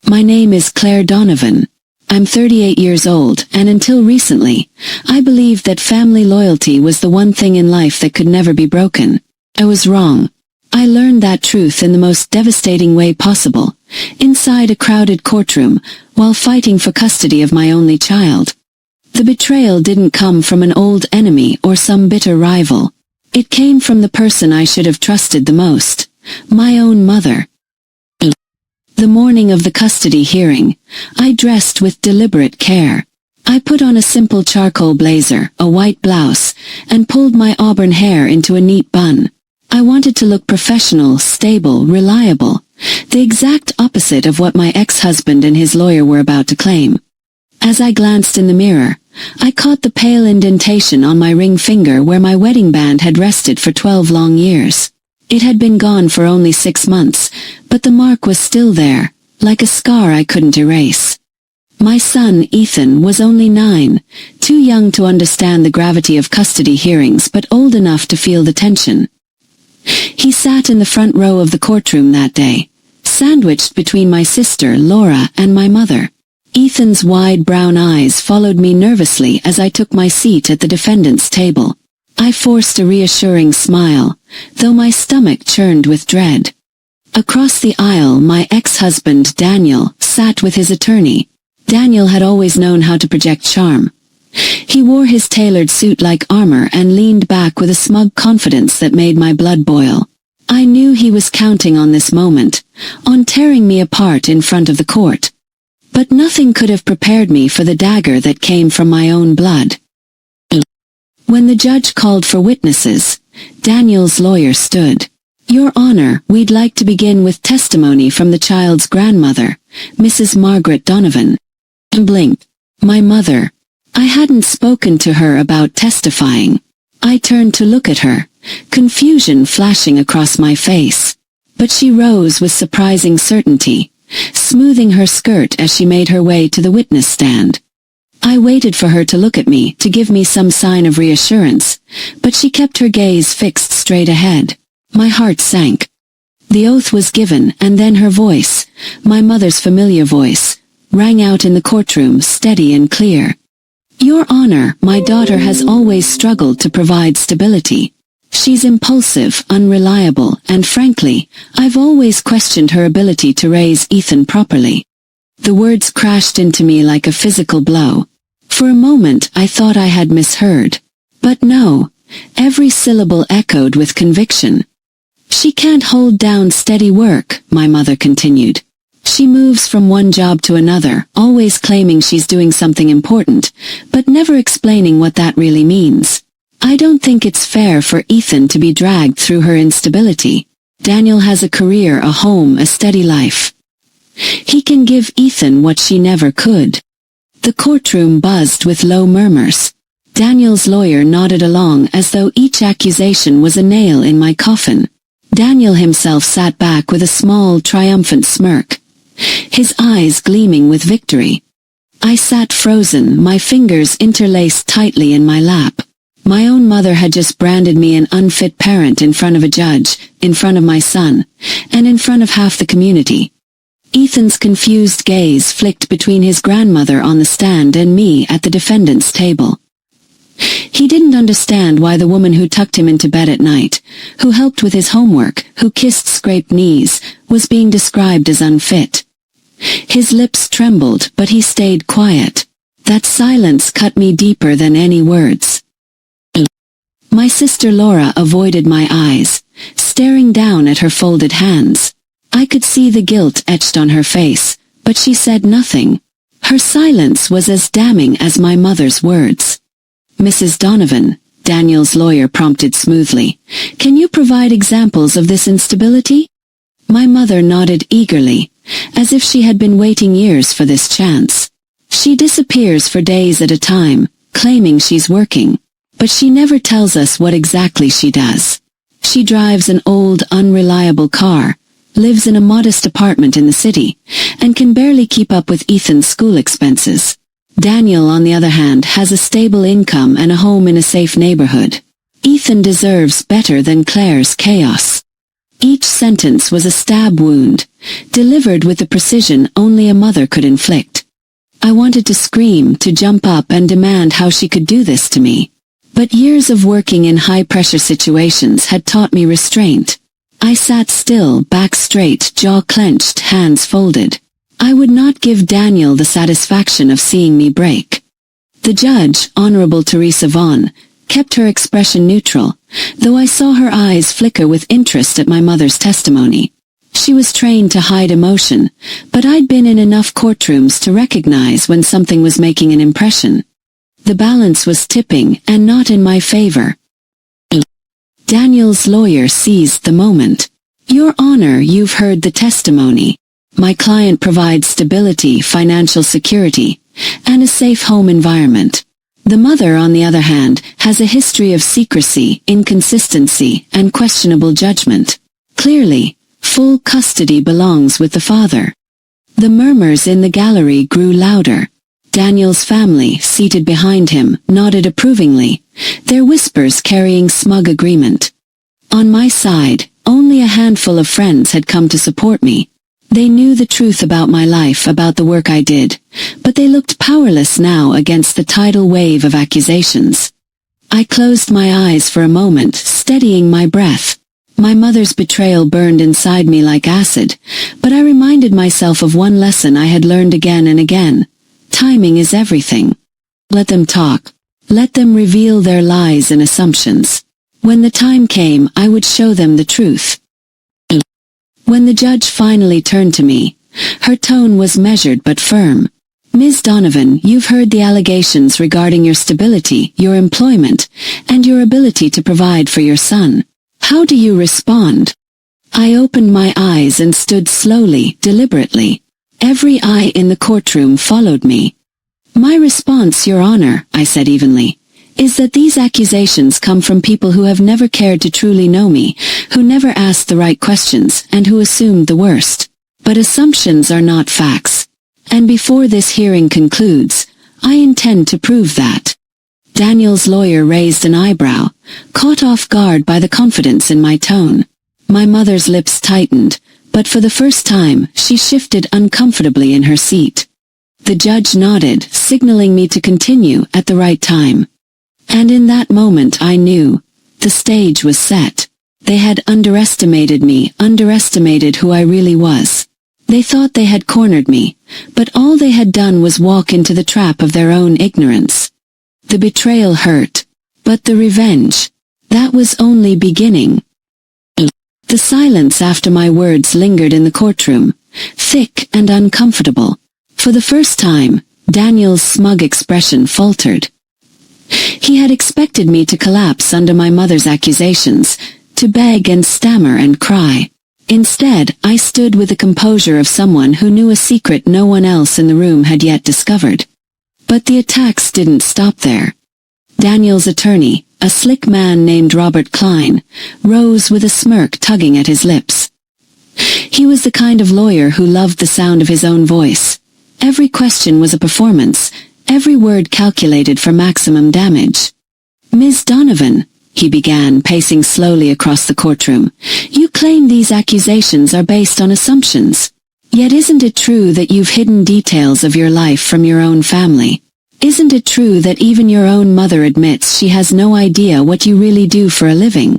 My name is Claire Donovan. I'm 38 years old, and until recently, I believed that family loyalty was the one thing in life that could never be broken. I was wrong. I learned that truth in the most devastating way possible, inside a crowded courtroom, while fighting for custody of my only child. The betrayal didn't come from an old enemy or some bitter rival. It came from the person I should have trusted the most, my own mother. The morning of the custody hearing, I dressed with deliberate care. I put on a simple charcoal blazer, a white blouse, and pulled my auburn hair into a neat bun. I wanted to look professional, stable, reliable, the exact opposite of what my ex-husband and his lawyer were about to claim. As I glanced in the mirror, I caught the pale indentation on my ring finger where my wedding band had rested for 12 long years. It had been gone for only 6 months, but the mark was still there, like a scar I couldn't erase. My son, Ethan, was only 9, too young to understand the gravity of custody hearings but old enough to feel the tension. He sat in the front row of the courtroom that day, sandwiched between my sister, Laura, and my mother. Ethan's wide brown eyes followed me nervously as I took my seat at the defendant's table. I forced a reassuring smile, though my stomach churned with dread. Across the aisle, my ex-husband, Daniel, sat with his attorney. Daniel had always known how to project charm. He wore his tailored suit like armor and leaned back with a smug confidence that made my blood boil. I knew he was counting on this moment, on tearing me apart in front of the court. But nothing could have prepared me for the dagger that came from my own blood. When the judge called for witnesses, Daniel's lawyer stood. "Your Honor, we'd like to begin with testimony from the child's grandmother, Mrs. Margaret Donovan." I blinked. My mother. I hadn't spoken to her about testifying. I turned to look at her, confusion flashing across my face. But she rose with surprising certainty, smoothing her skirt as she made her way to the witness stand. I waited for her to look at me, to give me some sign of reassurance, but she kept her gaze fixed straight ahead. My heart sank. The oath was given, and then her voice, my mother's familiar voice, rang out in the courtroom, steady and clear. "Your Honor, my daughter has always struggled to provide stability. She's impulsive, unreliable, and frankly, I've always questioned her ability to raise Ethan properly." The words crashed into me like a physical blow. For a moment I thought I had misheard. But no, every syllable echoed with conviction. "She can't hold down steady work," my mother continued. "She moves from one job to another, always claiming she's doing something important, but never explaining what that really means. I don't think it's fair for Ethan to be dragged through her instability. Daniel has a career, a home, a steady life. He can give Ethan what she never could." The courtroom buzzed with low murmurs. Daniel's lawyer nodded along as though each accusation was a nail in my coffin. Daniel himself sat back with a small, triumphant smirk, his eyes gleaming with victory. I sat frozen, my fingers interlaced tightly in my lap. My own mother had just branded me an unfit parent in front of a judge, in front of my son, and in front of half the community. Ethan's confused gaze flicked between his grandmother on the stand and me at the defendant's table. He didn't understand why the woman who tucked him into bed at night, who helped with his homework, who kissed scraped knees, was being described as unfit. His lips trembled, but he stayed quiet. That silence cut me deeper than any words. My sister Laura avoided my eyes, staring down at her folded hands. I could see the guilt etched on her face, but she said nothing. Her silence was as damning as my mother's words. "Mrs. Donovan," Daniel's lawyer prompted smoothly, "can you provide examples of this instability?" My mother nodded eagerly, as if she had been waiting years for this chance. "She disappears for days at a time, claiming she's working. But she never tells us what exactly she does. She drives an old, unreliable car, lives in a modest apartment in the city, and can barely keep up with Ethan's school expenses. Daniel, on the other hand, has a stable income and a home in a safe neighborhood. Ethan deserves better than Claire's chaos." Each sentence was a stab wound, delivered with the precision only a mother could inflict. I wanted to scream, to jump up and demand how she could do this to me. But years of working in high-pressure situations had taught me restraint. I sat still, back straight, jaw clenched, hands folded. I would not give Daniel the satisfaction of seeing me break. The judge, Honorable Teresa Vaughn, kept her expression neutral, though I saw her eyes flicker with interest at my mother's testimony. She was trained to hide emotion, but I'd been in enough courtrooms to recognize when something was making an impression. The balance was tipping, and not in my favor. Daniel's lawyer seized the moment. Your Honor, you've heard the testimony. My client provides stability, financial security, and a safe home environment. The mother, on the other hand, has a history of secrecy, inconsistency, and questionable judgment. Clearly, full custody belongs with the father. The murmurs in the gallery grew louder. Daniel's family, seated behind him, nodded approvingly, their whispers carrying smug agreement. On my side, only a handful of friends had come to support me. They knew the truth about my life, about the work I did, but they looked powerless now against the tidal wave of accusations. I closed my eyes for a moment, steadying my breath. My mother's betrayal burned inside me like acid, but I reminded myself of one lesson I had learned again and again. Timing is everything. Let them talk. Let them reveal their lies and assumptions. When the time came, I would show them the truth. When the judge finally turned to me, her tone was measured but firm. Ms. Donovan, you've heard the allegations regarding your stability, your employment, and your ability to provide for your son. How do you respond? I opened my eyes and stood slowly, deliberately. Every eye in the courtroom followed me. My response, Your Honor, I said evenly, is that these accusations come from people who have never cared to truly know me, who never asked the right questions, and who assumed the worst. But assumptions are not facts. And before this hearing concludes, I intend to prove that. Daniel's lawyer raised an eyebrow, caught off guard by the confidence in my tone. My mother's lips tightened, but for the first time, she shifted uncomfortably in her seat. The judge nodded, signaling me to continue at the right time. And in that moment I knew. The stage was set. They had underestimated me, underestimated who I really was. They thought they had cornered me, but all they had done was walk into the trap of their own ignorance. The betrayal hurt, but the revenge, that was only beginning. The silence after my words lingered in the courtroom, thick and uncomfortable. For the first time, Daniel's smug expression faltered. He had expected me to collapse under my mother's accusations, to beg and stammer and cry. Instead, I stood with the composure of someone who knew a secret no one else in the room had yet discovered. But the attacks didn't stop there. Daniel's attorney, a slick man named Robert Klein, rose with a smirk tugging at his lips. He was the kind of lawyer who loved the sound of his own voice. Every question was a performance, every word calculated for maximum damage. Ms. Donovan, he began, pacing slowly across the courtroom, you claim these accusations are based on assumptions. Yet isn't it true that you've hidden details of your life from your own family? Isn't it true that even your own mother admits she has no idea what you really do for a living?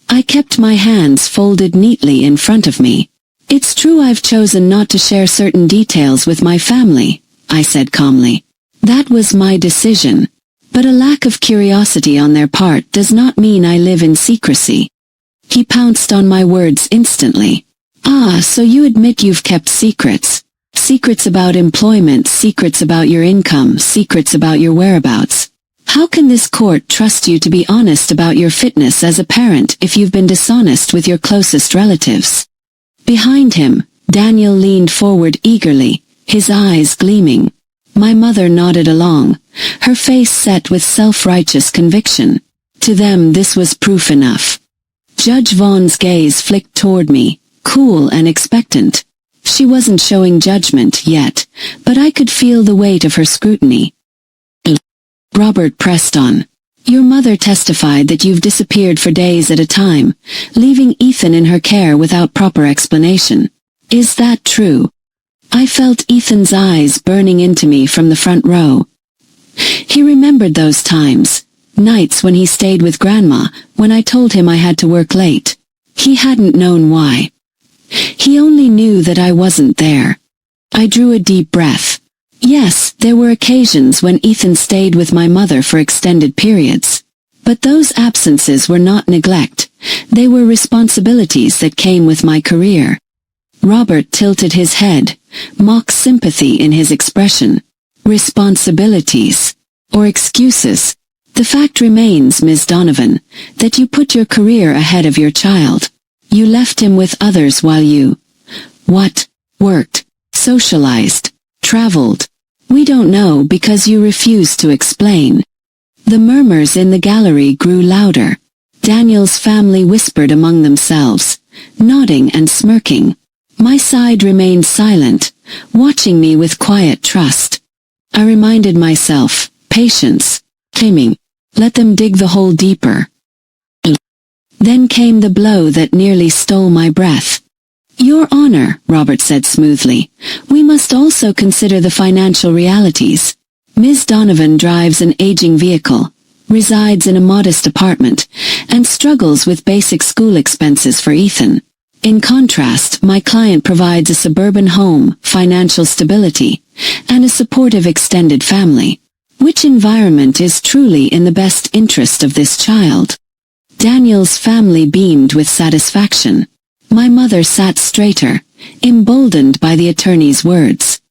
I kept my hands folded neatly in front of me. It's true I've chosen not to share certain details with my family, I said calmly. That was my decision. But a lack of curiosity on their part does not mean I live in secrecy. He pounced on my words instantly. Ah, so you admit you've kept secrets. Secrets about employment, secrets about your income, secrets about your whereabouts. How can this court trust you to be honest about your fitness as a parent if you've been dishonest with your closest relatives? Behind him, Daniel leaned forward eagerly, his eyes gleaming. My mother nodded along, her face set with self-righteous conviction. To them this was proof enough. Judge Vaughn's gaze flicked toward me, cool and expectant. She wasn't showing judgment yet, but I could feel the weight of her scrutiny. Robert pressed on. Your mother testified that you've disappeared for days at a time, leaving Ethan in her care without proper explanation. Is that true? I felt Ethan's eyes burning into me from the front row. He remembered those times, nights when he stayed with Grandma, when I told him I had to work late. He hadn't known why. He only knew that I wasn't there. I drew a deep breath. Yes, there were occasions when Ethan stayed with my mother for extended periods. But those absences were not neglect. They were responsibilities that came with my career. Robert tilted his head, mock sympathy in his expression. Responsibilities. Or excuses. The fact remains, Ms. Donovan, that you put your career ahead of your child. You left him with others while you... What? Worked. Socialized. Traveled. We don't know because you refuse to explain. The murmurs in the gallery grew louder. Daniel's family whispered among themselves, nodding and smirking. My side remained silent, watching me with quiet trust. I reminded myself, patience, timing. Let them dig the hole deeper. Then came the blow that nearly stole my breath. Your Honor, Robert said smoothly, we must also consider the financial realities. Ms. Donovan drives an aging vehicle, resides in a modest apartment, and struggles with basic school expenses for Ethan. In contrast, my client provides a suburban home, financial stability, and a supportive extended family. Which environment is truly in the best interest of this child? Daniel's family beamed with satisfaction. My mother sat straighter, emboldened by the attorney's words.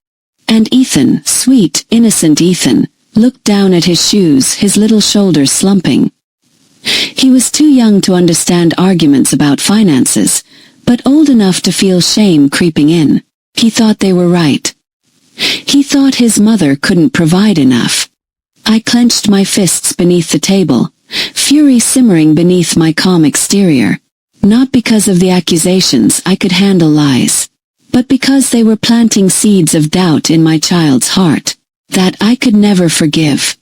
And Ethan, sweet, innocent Ethan, looked down at his shoes, his little shoulders slumping. He was too young to understand arguments about finances, but old enough to feel shame creeping in. He thought they were right. He thought his mother couldn't provide enough. I clenched my fists beneath the table, fury simmering beneath my calm exterior. Not because of the accusations I could handle lies, but because they were planting seeds of doubt in my child's heart, that I could never forgive.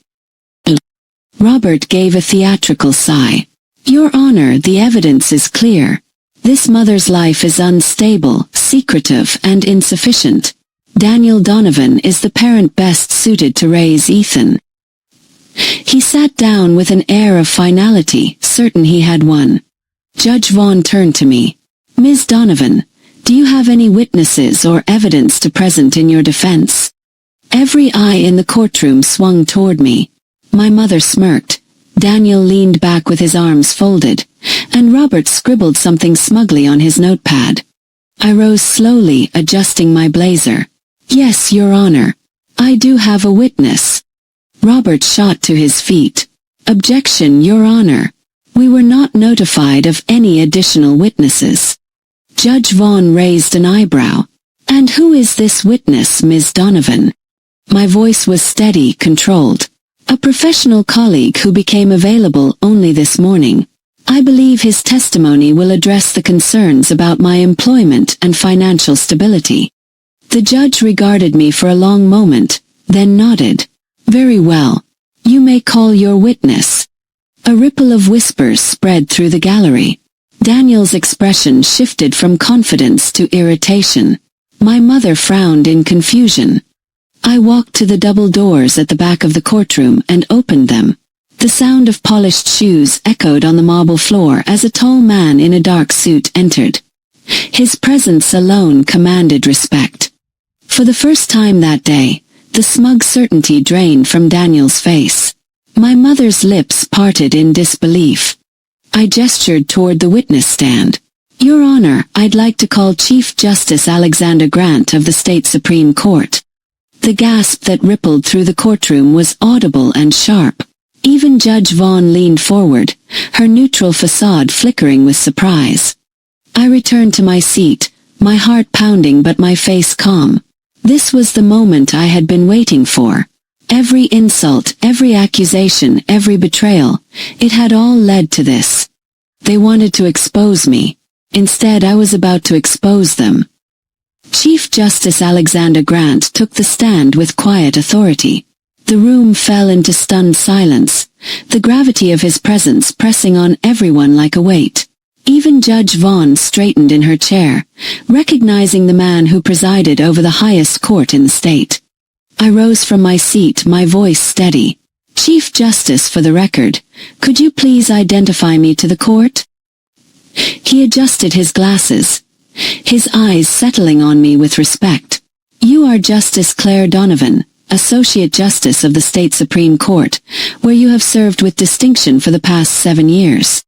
Robert gave a theatrical sigh. Your Honor, the evidence is clear. This mother's life is unstable, secretive, and insufficient. Daniel Donovan is the parent best suited to raise Ethan. He sat down with an air of finality, certain he had won. Judge Vaughn turned to me. Ms. Donovan, do you have any witnesses or evidence to present in your defense? Every eye in the courtroom swung toward me. My mother smirked. Daniel leaned back with his arms folded, and Robert scribbled something smugly on his notepad. I rose slowly, adjusting my blazer. Yes, Your Honor. I do have a witness. Robert shot to his feet. Objection, Your Honor. We were not notified of any additional witnesses. Judge Vaughn raised an eyebrow. And who is this witness, Ms. Donovan? My voice was steady, controlled. A professional colleague who became available only this morning. I believe his testimony will address the concerns about my employment and financial stability. The judge regarded me for a long moment, then nodded. Very well. You may call your witness. A ripple of whispers spread through the gallery. Daniel's expression shifted from confidence to irritation. My mother frowned in confusion. I walked to the double doors at the back of the courtroom and opened them. The sound of polished shoes echoed on the marble floor as a tall man in a dark suit entered. His presence alone commanded respect. For the first time that day, the smug certainty drained from Daniel's face. My mother's lips parted in disbelief. I gestured toward the witness stand. Your Honor, I'd like to call Chief Justice Alexander Grant of the State Supreme Court. The gasp that rippled through the courtroom was audible and sharp. Even Judge Vaughn leaned forward, her neutral facade flickering with surprise. I returned to my seat, my heart pounding but my face calm. This was the moment I had been waiting for. Every insult, every accusation, every betrayal, it had all led to this. They wanted to expose me. Instead, I was about to expose them. Chief Justice Alexander Grant took the stand with quiet authority. The The room fell into stunned silence, the gravity of his presence pressing on everyone like a weight. Even Judge Vaughn straightened in her chair, recognizing the man who presided over the highest court in the state. I rose from my seat, my voice steady. "Chief Justice, for the record, could you please identify me to the court?" He adjusted his glasses, his eyes settling on me with respect. "You are Justice Claire Donovan, Associate Justice of the State Supreme Court, where you have served with distinction for the past 7 years."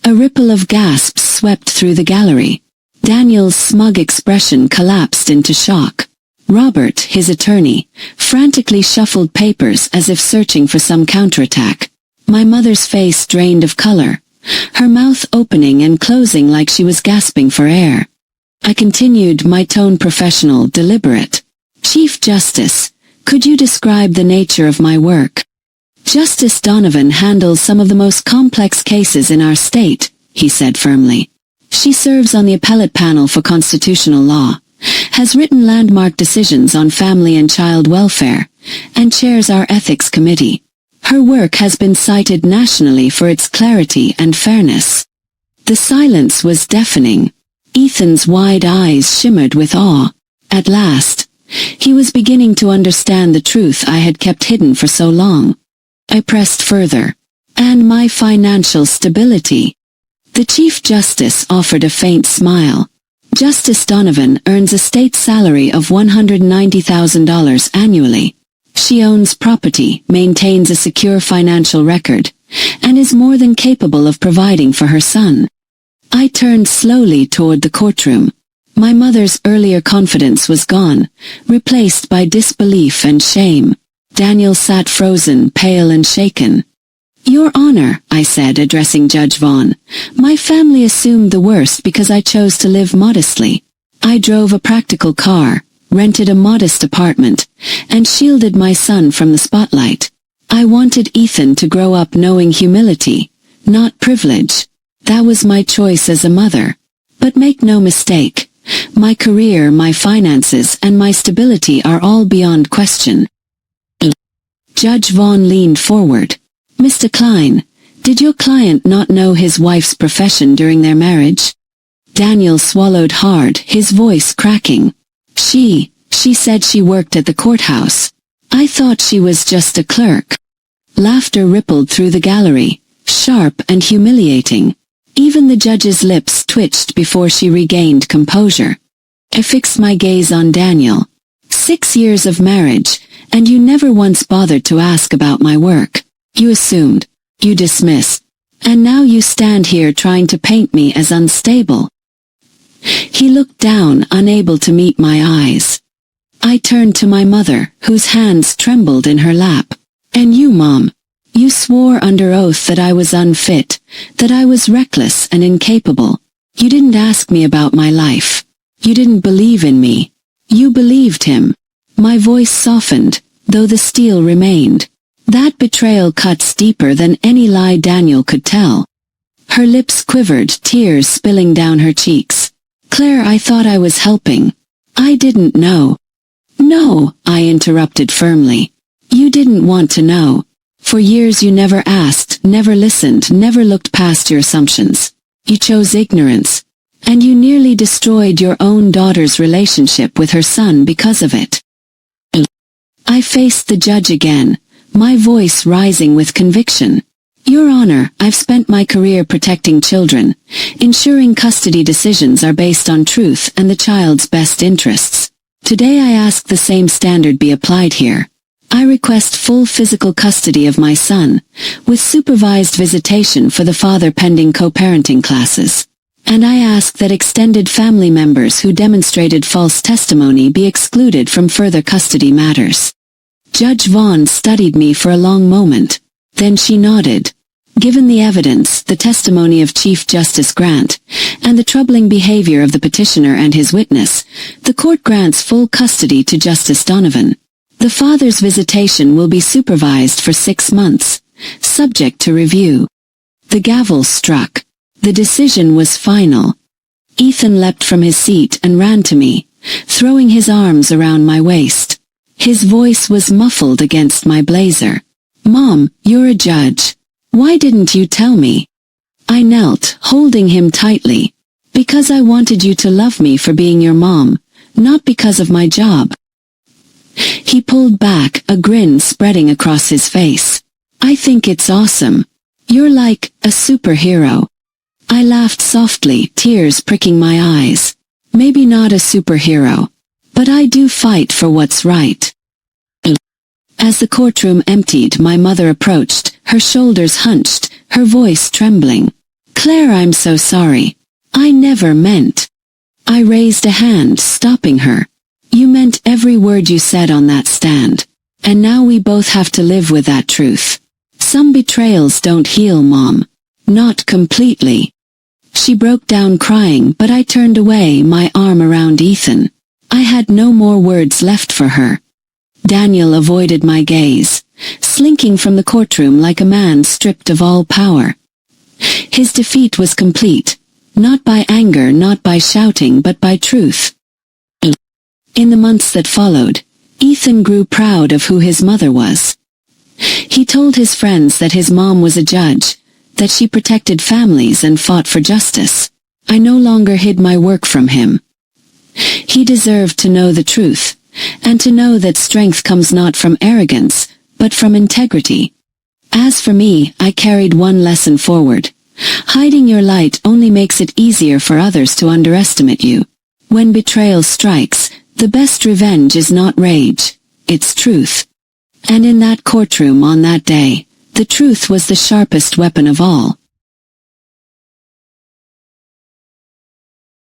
A ripple of gasps swept through the gallery. Daniel's smug expression collapsed into shock. Robert, his attorney, frantically shuffled papers as if searching for some counterattack. My mother's face drained of color, her mouth opening and closing like she was gasping for air. I continued, my tone professional, deliberate. "Chief Justice, could you describe the nature of my work?" "Justice Donovan handles some of the most complex cases in our state," he said firmly. "She serves on the appellate panel for constitutional law, has written landmark decisions on family and child welfare, and chairs our ethics committee. Her work has been cited nationally for its clarity and fairness." The silence was deafening. Ethan's wide eyes shimmered with awe. At last, he was beginning to understand the truth I had kept hidden for so long. I pressed further. "And my financial stability?" The Chief Justice offered a faint smile. "Justice Donovan earns a state salary of $190,000 annually. She owns property, maintains a secure financial record, and is more than capable of providing for her son." I turned slowly toward the courtroom. My mother's earlier confidence was gone, replaced by disbelief and shame. Daniel sat frozen, pale and shaken. "Your Honor," I said, addressing Judge Vaughn, "my family assumed the worst because I chose to live modestly. I drove a practical car, rented a modest apartment, and shielded my son from the spotlight. I wanted Ethan to grow up knowing humility, not privilege. That was my choice as a mother. But make no mistake, my career, my finances, and my stability are all beyond question." Judge Vaughn leaned forward. "Mr. Klein, did your client not know his wife's profession during their marriage?" Daniel swallowed hard, his voice cracking. She said she worked at the courthouse. I thought she was just a clerk." Laughter rippled through the gallery, sharp and humiliating. Even the judge's lips twitched before she regained composure. I fixed my gaze on Daniel. 6 years of marriage, and you never once bothered to ask about my work. You assumed. You dismissed. And now you stand here trying to paint me as unstable." He looked down, unable to meet my eyes. I turned to my mother, whose hands trembled in her lap. "And you, Mom? You swore under oath that I was unfit, that I was reckless and incapable. You didn't ask me about my life. You didn't believe in me. You believed him." My voice softened, though the steel remained. That betrayal cuts deeper than any lie Daniel could tell. Her lips quivered, tears spilling down her cheeks. "Claire, I thought I was helping. I didn't know." "No," I interrupted firmly. "You didn't want to know. For years you never asked, never listened, never looked past your assumptions. You chose ignorance. And you nearly destroyed your own daughter's relationship with her son because of it." I faced the judge again, my voice rising with conviction. "Your Honor, I've spent my career protecting children, ensuring custody decisions are based on truth and the child's best interests. Today I ask the same standard be applied here. I request full physical custody of my son, with supervised visitation for the father pending co-parenting classes. And I ask that extended family members who demonstrated false testimony be excluded from further custody matters." Judge Vaughn studied me for a long moment. Then she nodded. "Given the evidence, the testimony of Chief Justice Grant, and the troubling behavior of the petitioner and his witness, the court grants full custody to Justice Donovan. The father's visitation will be supervised for 6 months, subject to review." The gavel struck. The decision was final. Ethan leapt from his seat and ran to me, throwing his arms around my waist. His voice was muffled against my blazer. "Mom, you're a judge. Why didn't you tell me?" I knelt, holding him tightly. "Because I wanted you to love me for being your mom, not because of my job." He pulled back, a grin spreading across his face. "I think it's awesome. You're like a superhero." I laughed softly, tears pricking my eyes. "Maybe not a superhero, but I do fight for what's right." As the courtroom emptied, my mother approached, her shoulders hunched, her voice trembling. "Claire, I'm so sorry. I never meant." I raised a hand, stopping her. "You meant every word you said on that stand. And now we both have to live with that truth. Some betrayals don't heal, Mom. Not completely." She broke down crying, but I turned away, my arm around Ethan. I had no more words left for her. Daniel avoided my gaze, slinking from the courtroom like a man stripped of all power. His defeat was complete, not by anger, not by shouting, but by truth. In the months that followed, Ethan grew proud of who his mother was. He told his friends that his mom was a judge, that she protected families and fought for justice. I no longer hid my work from him. He deserved to know the truth, and to know that strength comes not from arrogance, but from integrity. As for me, I carried one lesson forward. Hiding your light only makes it easier for others to underestimate you. When betrayal strikes, the best revenge is not rage, it's truth. And in that courtroom on that day, the truth was the sharpest weapon of all.